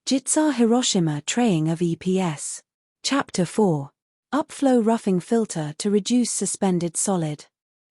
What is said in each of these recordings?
Jitsa Hiroshima Traying of EPS. Chapter 4. Upflow Roughing Filter to Reduce Suspended Solid.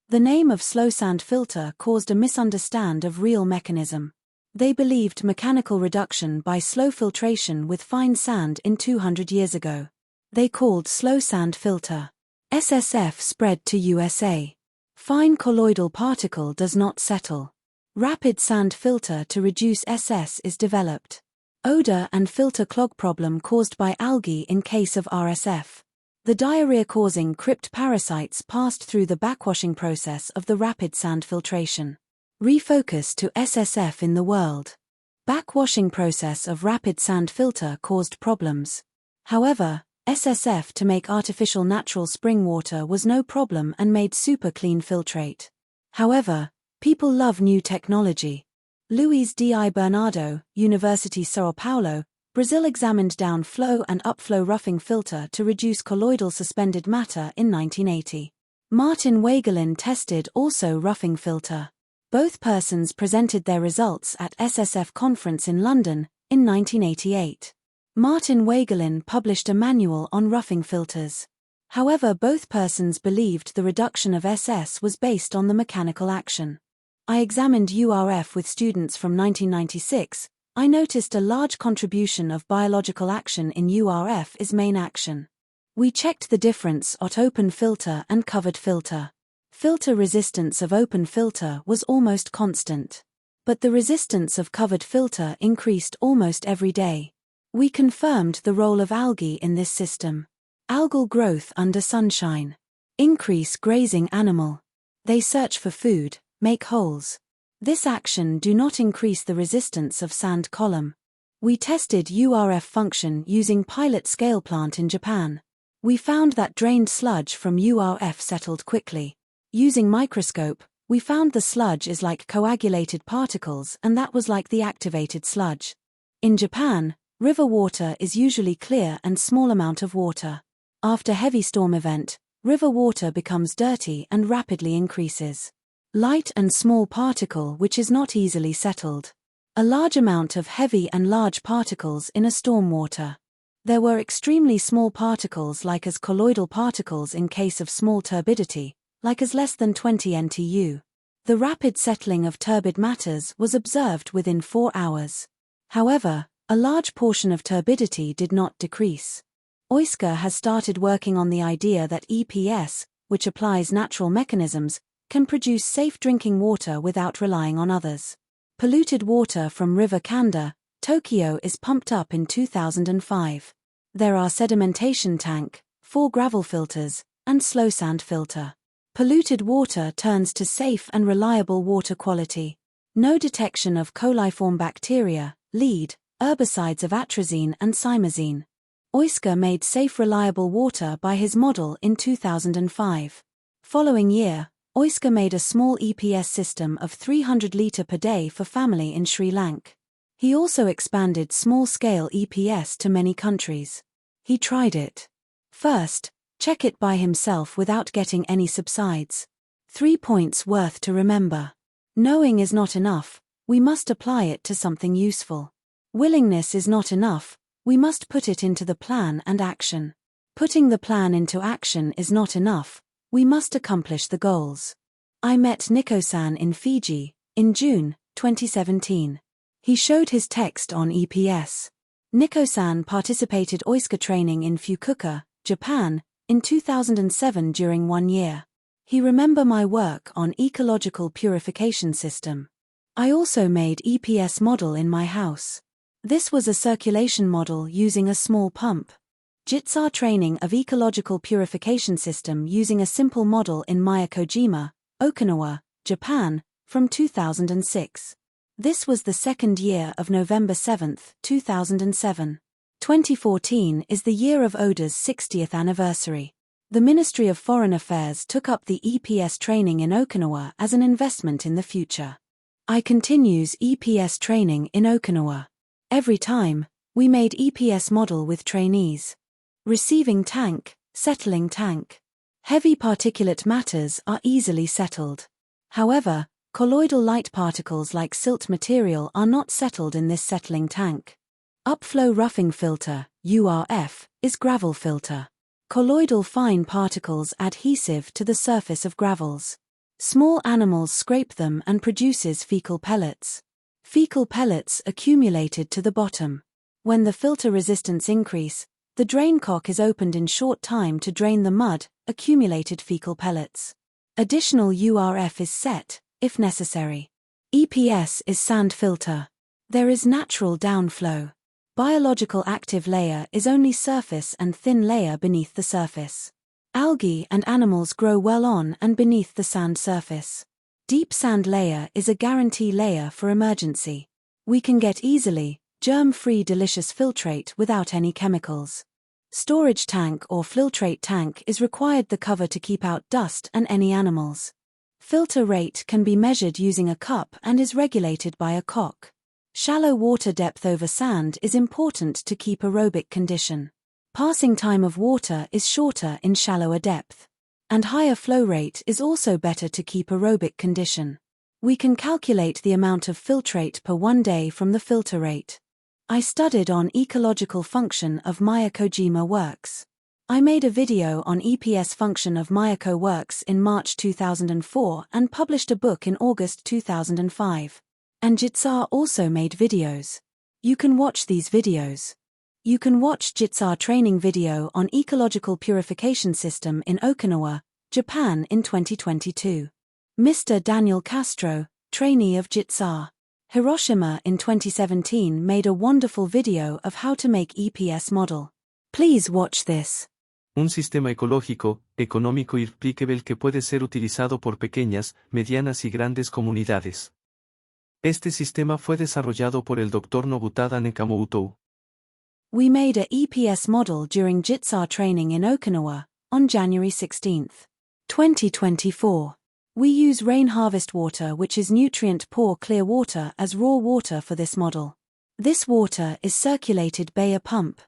The name of slow sand filter caused a misunderstand of real mechanism. They believed mechanical reduction by slow filtration with fine sand in 200 years ago. They called slow sand filter. SSF spread to USA. Fine colloidal particle does not settle. Rapid sand filter to reduce SS is developed. Odor and filter clog problem caused by algae in case of RSF. The diarrhea-causing crypt parasites passed through the backwashing process of the rapid sand filtration. Refocus to SSF in the world. Backwashing process of rapid sand filter caused problems. However, SSF to make artificial natural spring water was no problem and made super clean filtrate. However, people love new technology. Luiz D. Bernardo, University São Paulo, Brazil examined downflow and upflow roughing filter to reduce colloidal suspended matter in 1980. Martin Wegelin tested also roughing filter. Both persons presented their results at SSF conference in London in 1988. Martin Wegelin published a manual on roughing filters. However, both persons believed the reduction of SS was based on the mechanical action. I examined URF with students from 1996. I noticed a large contribution of biological action in URF is main action. We checked the difference at open filter and covered filter. Filter resistance of open filter was almost constant. But the resistance of covered filter increased almost every day. We confirmed the role of algae in this system. Algal growth under sunshine. Increase grazing animal. They search for food, make holes. This action do not increase the resistance of sand column. We tested URF function using pilot scale plant in Japan. We found that drained sludge from URF settled quickly. Using microscope, we found the sludge is like coagulated particles and that was like the activated sludge. In Japan, river water is usually clear and small amount of water. After heavy storm event, river water becomes dirty and rapidly increases. Light and small particle which is not easily settled. A large amount of heavy and large particles in a storm water. There were extremely small particles like as colloidal particles in case of small turbidity, like as less than 20 NTU. The rapid settling of turbid matters was observed within 4 hours. However, a large portion of turbidity did not decrease. Oysker has started working on the idea that EPS, which applies natural mechanisms, can produce safe drinking water without relying on others. Polluted water from River Kanda, Tokyo is pumped up in 2005. There are sedimentation tank, 4 gravel filters, and slow sand filter. Polluted water turns to safe and reliable water quality. No detection of coliform bacteria, lead, herbicides of atrazine and simazine. Oysker made safe reliable water by his model in 2005. Following year, Oysker made a small EPS system of 300 litre per day for family in Sri Lanka. He also expanded small-scale EPS to many countries. He tried it. First, check it by himself without getting any subsides. 3 points worth to remember. Knowing is not enough, we must apply it to something useful. Willingness is not enough, we must put it into the plan and action. Putting the plan into action is not enough, we must accomplish the goals. I met Nico-san in Fiji, in June 2017. He showed his text on EPS. Nico-san participated Oysker training in Fukuoka, Japan, in 2007 during 1 year. He remember my work on ecological purification system. I also made EPS model in my house. This was a circulation model using a small pump. Jitsa training of ecological purification system using a simple model in Miyako-Jima, Okinawa, Japan, from 2006. This was the second year of November 7, 2007. 2014 is the year of Oda's 60th anniversary. The Ministry of Foreign Affairs took up the EPS training in Okinawa as an investment in the future. I continues EPS training in Okinawa. Every time, we made EPS model with trainees. Receiving tank, settling tank. Heavy particulate matters are easily settled. However, colloidal light particles like silt material are not settled in this settling tank. Upflow roughing filter, URF, is gravel filter. Colloidal fine particles adhesive to the surface of gravels. Small animals scrape them and produces fecal pellets. Fecal pellets accumulated to the bottom. When the filter resistance increase, the drain cock is opened in short time to drain the mud, accumulated fecal pellets. Additional URF is set, if necessary. EPS is sand filter. There is natural downflow. Biological active layer is only surface and thin layer beneath the surface. Algae and animals grow well on and beneath the sand surface. Deep sand layer is a guarantee layer for emergency. We can get easily, germ-free delicious filtrate without any chemicals. Storage tank or filtrate tank is required the cover to keep out dust and any animals. Filter rate can be measured using a cup and is regulated by a cock. Shallow water depth over sand is important to keep aerobic condition. Passing time of water is shorter in shallower depth. And higher flow rate is also better to keep aerobic condition. We can calculate the amount of filtrate per 1 day from the filter rate. I studied on ecological function of Miyako-Jima works. I made a video on EPS function of Miyako works in March 2004 and published a book in August 2005. And Jitsar also made videos. You can watch these videos. You can watch Jitsar training video on ecological purification system in Okinawa, Japan in 2022. Mr. Daniel Castro, trainee of Jitsar, Hiroshima in 2017 made a wonderful video of how to make EPS model. Please watch this. Un sistema ecológico, económico y replicable que puede ser utilizado por pequeñas, medianas y grandes comunidades. Este sistema fue desarrollado por el Dr. Nobutada Nekamoto. We made a EPS model during Jitsar training in Okinawa, on January 16, 2024. We use rain harvest water, which is nutrient-poor clear water, as raw water for this model. This water is circulated by a pump.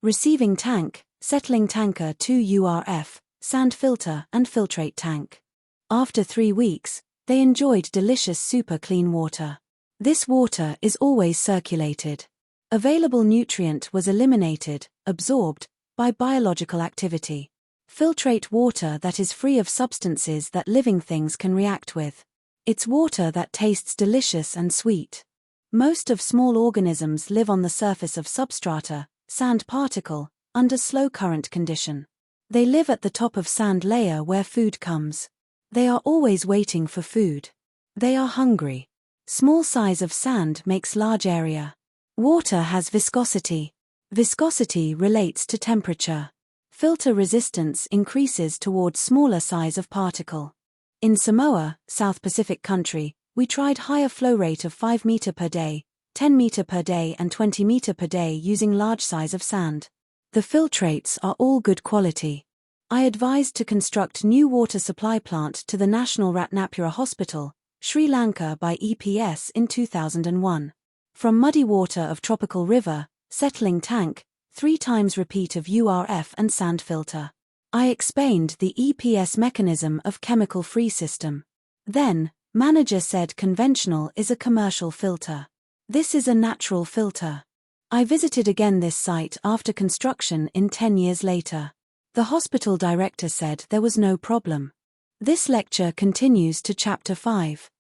Receiving tank, settling tanker 2 URF, sand filter and filtrate tank. After 3 weeks, they enjoyed delicious super clean water. This water is always circulated. Available nutrient was eliminated, absorbed, by biological activity. Filtrate water that is free of substances that living things can react with. It's water that tastes delicious and sweet. Most of small organisms live on the surface of substrata, sand particle, under slow current condition. They live at the top of sand layer where food comes. They are always waiting for food. They are hungry. Small size of sand makes large area. Water has viscosity. Viscosity relates to temperature. Filter resistance increases towards smaller size of particle. In Samoa, South Pacific country, we tried higher flow rate of 5 meter per day, 10 meter per day and 20 meter per day using large size of sand. The filtrates are all good quality. I advised to construct new water supply plant to the National Ratnapura Hospital, Sri Lanka by EPS in 2001. From muddy water of tropical river, settling tank, 3 times repeat of URF and sand filter. I explained the EPS mechanism of chemical-free system. Then, manager said conventional is a commercial filter. This is a natural filter. I visited again this site after construction in 10 years later. The hospital director said there was no problem. This lecture continues to chapter 5.